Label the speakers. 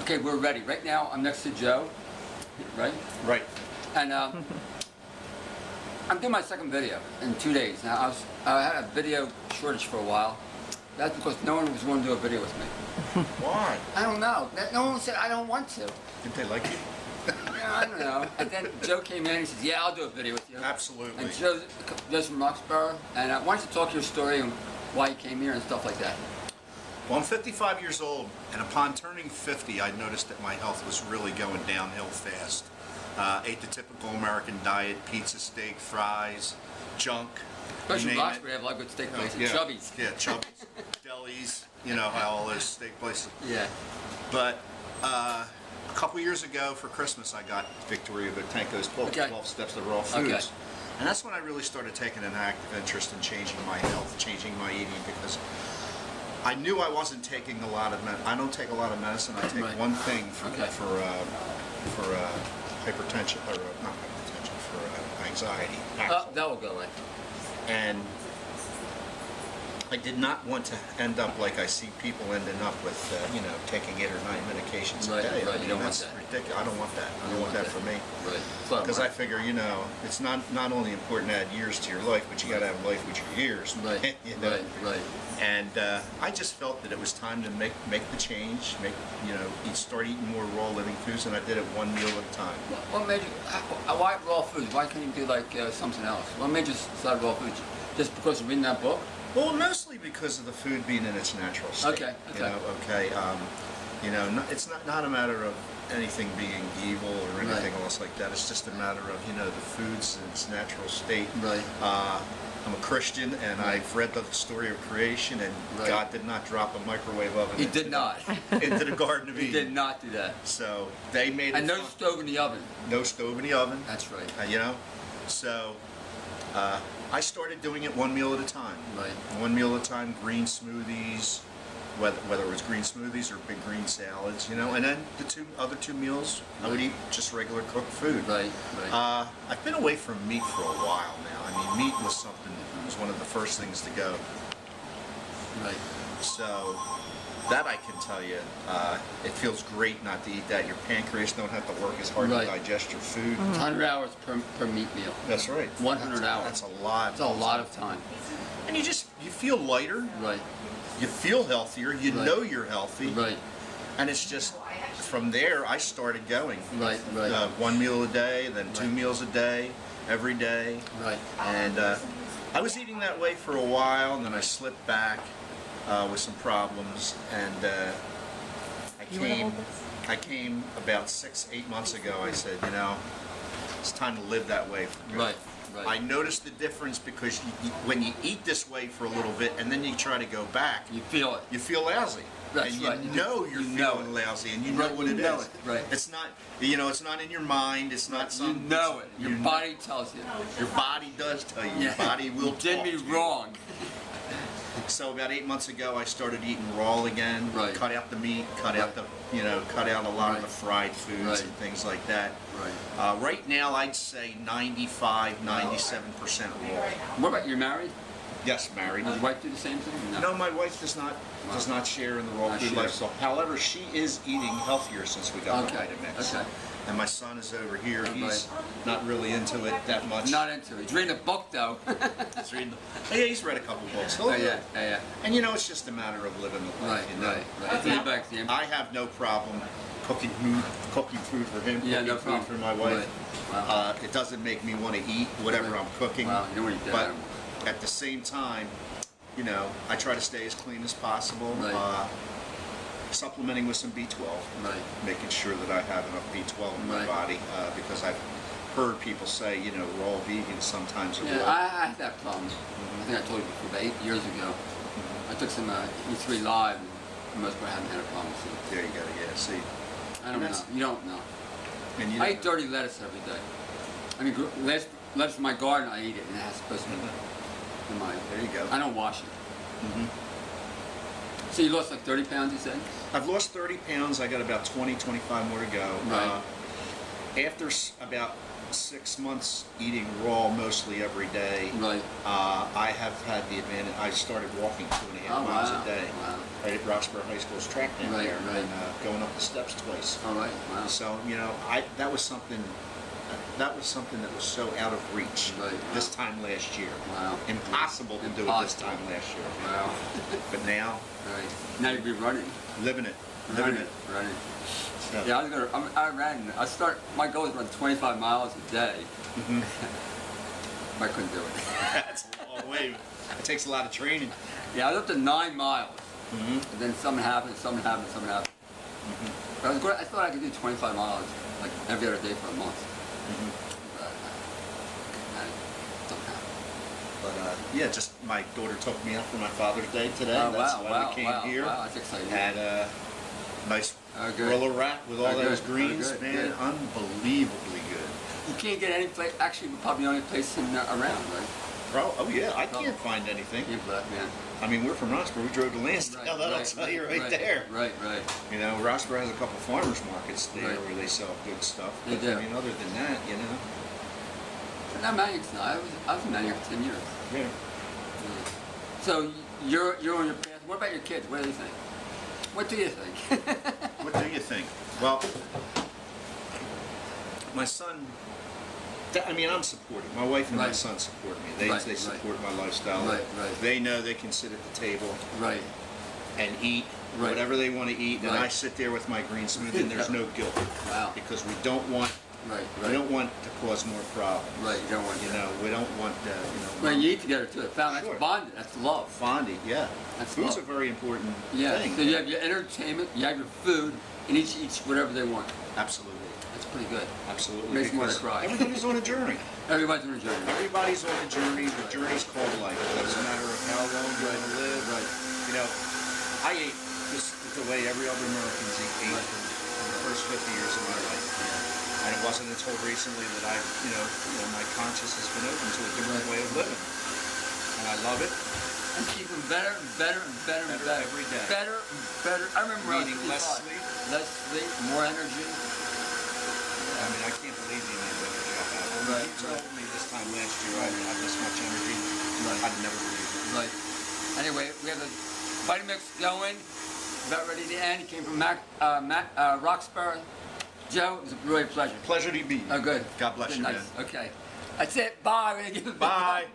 Speaker 1: Okay, we're ready. Right now, I'm next to Joe, right?
Speaker 2: Right.
Speaker 1: And I'm doing my second video in 2 days. Now, I had a video shortage for a while. That's because no one was willing to do a video with me.
Speaker 2: Why?
Speaker 1: I don't know. No one said I don't want to.
Speaker 2: Didn't they like you?
Speaker 1: Yeah, I don't know. And then Joe came in and he says, yeah, I'll do a video with you.
Speaker 2: Absolutely.
Speaker 1: And Joe's from Roxborough. And I wanted to talk your story and why you came here and stuff like that.
Speaker 2: Well, I'm 55 years old, and upon turning 50, I noticed that my health was really going downhill fast. Ate the typical American diet: pizza, steak, fries, junk.
Speaker 1: Especially in Roxborough, they have a lot of good steak places.
Speaker 2: Yeah.
Speaker 1: Chubby's.
Speaker 2: Yeah, Chubby's, delis, you know, how all those steak places.
Speaker 1: Yeah.
Speaker 2: But a couple years ago for Christmas, I got Victoria Botenko's 12 Steps to Raw Foods.
Speaker 1: Okay.
Speaker 2: And that's when I really started taking an active interest in changing my health, changing my eating, because I knew I wasn't taking a lot of I don't take a lot of medicine. I take one thing for hypertension, or not hypertension, for anxiety.
Speaker 1: That will go away.
Speaker 2: And I did not want to end up like I see people ending up with, you know, taking 8 or 9 medications a day.
Speaker 1: Right, you don't want
Speaker 2: that's
Speaker 1: that.
Speaker 2: ridiculous. I don't want that. I don't want that for me.
Speaker 1: Right.
Speaker 2: Because I figure, you know, it's not only important to add years to your life, but you got to have life with your years.
Speaker 1: Right.
Speaker 2: You know?
Speaker 1: Right.
Speaker 2: And I just felt that it was time to make the change, start eating more raw living foods, and I did it one meal at a time.
Speaker 1: What made you? Why raw foods? Why can't you do like something else? What made you decide raw foods? Just because of reading that book?
Speaker 2: Well, mostly because of the food being in its natural state.
Speaker 1: Okay.
Speaker 2: It's not a matter of anything being evil or anything else like that. It's just a matter of, you know, the food's in its natural state.
Speaker 1: Right.
Speaker 2: I'm a Christian, and I've read the story of creation, and God did not drop a microwave oven.
Speaker 1: He did not.
Speaker 2: Into the Garden of Eden.
Speaker 1: He did not do that.
Speaker 2: So they made it.
Speaker 1: And no stove in the oven.
Speaker 2: No stove in the oven.
Speaker 1: That's right.
Speaker 2: So I started doing it one meal at a time.
Speaker 1: Right.
Speaker 2: One meal at a time, green smoothies, whether it was green smoothies or big green salads, you know, and then the other two meals, I would eat just regular cooked food.
Speaker 1: Right.
Speaker 2: I've been away from meat for a while now. I mean, meat was one of the first things to go.
Speaker 1: Right.
Speaker 2: So that I can tell you, it feels great not to eat that. Your pancreas don't have to work as hard to digest your food.
Speaker 1: 100 hours per meat meal.
Speaker 2: That's right.
Speaker 1: 100 hours.
Speaker 2: That's a lot.
Speaker 1: That's a lot of time.
Speaker 2: And you feel lighter.
Speaker 1: Right.
Speaker 2: You feel healthier. You know you're healthy.
Speaker 1: Right.
Speaker 2: And it's just, from there, I started going.
Speaker 1: Right.
Speaker 2: One meal a day, then 2 meals a day, every day.
Speaker 1: Right.
Speaker 2: And I was eating that way for a while, and then I slipped back with some problems, and I came about 6-8 months ago. I said, you know, it's time to live that way for good.
Speaker 1: Right.
Speaker 2: I noticed the difference because when you eat this way for a little bit and then you try to go back,
Speaker 1: You feel it.
Speaker 2: you feel lousy.
Speaker 1: That's
Speaker 2: and
Speaker 1: right.
Speaker 2: you know you're feeling lousy, and you know what it is.
Speaker 1: Right.
Speaker 2: It's not, you know, it's not in your mind. It's not something.
Speaker 1: You know it. Your body tells you.
Speaker 2: Your body does tell you. Your body will.
Speaker 1: You did me wrong.
Speaker 2: So about 8 months ago, I started eating raw again.
Speaker 1: Right.
Speaker 2: Cut out the meat. Cut out a lot of the fried foods and things like that.
Speaker 1: Right.
Speaker 2: Right now, I'd say 95, 97% raw.
Speaker 1: What about you married?
Speaker 2: Yes, married.
Speaker 1: Does your wife do the same thing?
Speaker 2: No, my wife does not share in the raw food lifestyle. However, she is eating healther since we got the Vitamix.
Speaker 1: Okay.
Speaker 2: And my son is over here. He's not really into it that much.
Speaker 1: Not into it. He's reading a book though.
Speaker 2: He's read a couple books.
Speaker 1: Yeah.
Speaker 2: And you know, it's just a matter of living the life.
Speaker 1: Right.
Speaker 2: I have no problem cooking food for him.
Speaker 1: Yeah, no
Speaker 2: food for my wife.
Speaker 1: Right. Wow.
Speaker 2: It doesn't make me want to eat whatever I'm cooking.
Speaker 1: Wow, you know what you did.
Speaker 2: But at the same time, you know, I try to stay as clean as possible.
Speaker 1: Right.
Speaker 2: Supplementing with some B12, making sure that I have enough B12 in my body, because I've heard people say, you know, raw vegans sometimes are raw.
Speaker 1: I had that problem. I think I told you before, about 8 years ago. I took some E3 Live, and for the most part I haven't had a problem with it.
Speaker 2: There you go, see.
Speaker 1: I don't know. You don't know.
Speaker 2: And
Speaker 1: I eat dirty lettuce every day. I mean, lettuce from my garden, I eat it, and it has supposed to be in my...
Speaker 2: There you go.
Speaker 1: I don't wash it. So you lost like 30 pounds, you said?
Speaker 2: I've lost 30 pounds. I got about 20, 25 more to go.
Speaker 1: Right.
Speaker 2: After about 6 months eating raw mostly every day.
Speaker 1: Right.
Speaker 2: I have had the advantage. I started walking 2.5 miles
Speaker 1: wow.
Speaker 2: a day.
Speaker 1: Wow.
Speaker 2: Right at Roxborough High School's track down
Speaker 1: Right,
Speaker 2: there,
Speaker 1: right.
Speaker 2: and going up the steps twice.
Speaker 1: All right. Wow.
Speaker 2: So that was something. That was something that was so out of reach
Speaker 1: Right, wow.
Speaker 2: this time last year.
Speaker 1: Wow.
Speaker 2: Impossible to do it this time last year.
Speaker 1: Wow.
Speaker 2: But now,
Speaker 1: Right. Now you'd be running.
Speaker 2: living it.
Speaker 1: Running.
Speaker 2: So,
Speaker 1: Yeah, I ran. My goal is to run 25 miles a day. I couldn't do it.
Speaker 2: that's a long way. It takes a lot of training.
Speaker 1: Yeah, I was up to 9 miles. And then something happened. But I thought I could do 25 miles like every other day for a month. But don't happen.
Speaker 2: But yeah, just my daughter took me out for my Father's Day today.
Speaker 1: Oh,
Speaker 2: That's
Speaker 1: wow,
Speaker 2: why
Speaker 1: wow,
Speaker 2: we came
Speaker 1: wow,
Speaker 2: here.
Speaker 1: wow, that's exciting.
Speaker 2: Had a nice
Speaker 1: Oh, good.
Speaker 2: roller rack with all
Speaker 1: Oh,
Speaker 2: those
Speaker 1: good.
Speaker 2: greens,
Speaker 1: Oh, good,
Speaker 2: man.
Speaker 1: good.
Speaker 2: Unbelievably good.
Speaker 1: You can't get any place. Actually, probably the only place around, right?
Speaker 2: Oh yeah, I can't find anything.
Speaker 1: Yeah, but man.
Speaker 2: I mean, we're from Roxborough. We drove to Lansdale. That'll tell you right there.
Speaker 1: Right.
Speaker 2: You know, Roxborough has a couple farmers markets there
Speaker 1: Right.
Speaker 2: where they sell good stuff.
Speaker 1: They
Speaker 2: But,
Speaker 1: do.
Speaker 2: I mean, other than that, you know.
Speaker 1: But not married now. I was married for 10 years.
Speaker 2: Yeah.
Speaker 1: So you're on your path. What about your kids? What do you think? What do you think?
Speaker 2: What do you think? Well, my son. I mean, I'm supportive. My wife and my
Speaker 1: Right.
Speaker 2: son support me. They
Speaker 1: Right,
Speaker 2: support my lifestyle.
Speaker 1: Right.
Speaker 2: They know they can sit at the table
Speaker 1: Right.
Speaker 2: and eat
Speaker 1: Right.
Speaker 2: whatever they want to eat, and
Speaker 1: Right.
Speaker 2: I sit there with my green smoothie, and there's no guilt.
Speaker 1: Wow.
Speaker 2: Because we don't want
Speaker 1: Right.
Speaker 2: we don't want to cause more problems.
Speaker 1: Right. You don't want
Speaker 2: You know, we don't want
Speaker 1: Well, you eat together too. That's
Speaker 2: Sure.
Speaker 1: bonding. That's love.
Speaker 2: Fondy, yeah.
Speaker 1: That's
Speaker 2: Food's
Speaker 1: love.
Speaker 2: a very important
Speaker 1: Yeah.
Speaker 2: thing.
Speaker 1: So you have your entertainment, you have your food, and each eats whatever they want.
Speaker 2: Absolutely.
Speaker 1: That's pretty good.
Speaker 2: Absolutely.
Speaker 1: Makes me wanna
Speaker 2: because
Speaker 1: cry.
Speaker 2: Everybody's on a journey.
Speaker 1: Everybody's on a journey.
Speaker 2: Everybody's on a journey. The journey's called life. It doesn't matter of how long you want to live.
Speaker 1: Right.
Speaker 2: You know, I ate just the way every other American's ate
Speaker 1: Right.
Speaker 2: in the first 50 years of my life. And it wasn't until recently that my conscience has been open to a different way of living. And I love it.
Speaker 1: And keeping better and better and better and
Speaker 2: Better
Speaker 1: better.
Speaker 2: every day.
Speaker 1: Better and better. I remember when I was
Speaker 2: Eating less
Speaker 1: 55.
Speaker 2: sleep.
Speaker 1: Less sleep, more energy.
Speaker 2: I mean, I can't believe the amount of energy I have. When
Speaker 1: Right,
Speaker 2: you told me this time last year I would have this much energy,
Speaker 1: Right.
Speaker 2: I'd never believe it.
Speaker 1: Right. Anyway, we have the Vitamix going. About ready to end. He came from Roxborough. Joe, it was a really pleasure.
Speaker 2: Pleasure to be you.
Speaker 1: Oh, good.
Speaker 2: God bless
Speaker 1: Good,
Speaker 2: you,
Speaker 1: nice.
Speaker 2: man.
Speaker 1: Okay. That's it. Bye. We're gonna give it
Speaker 2: Bye.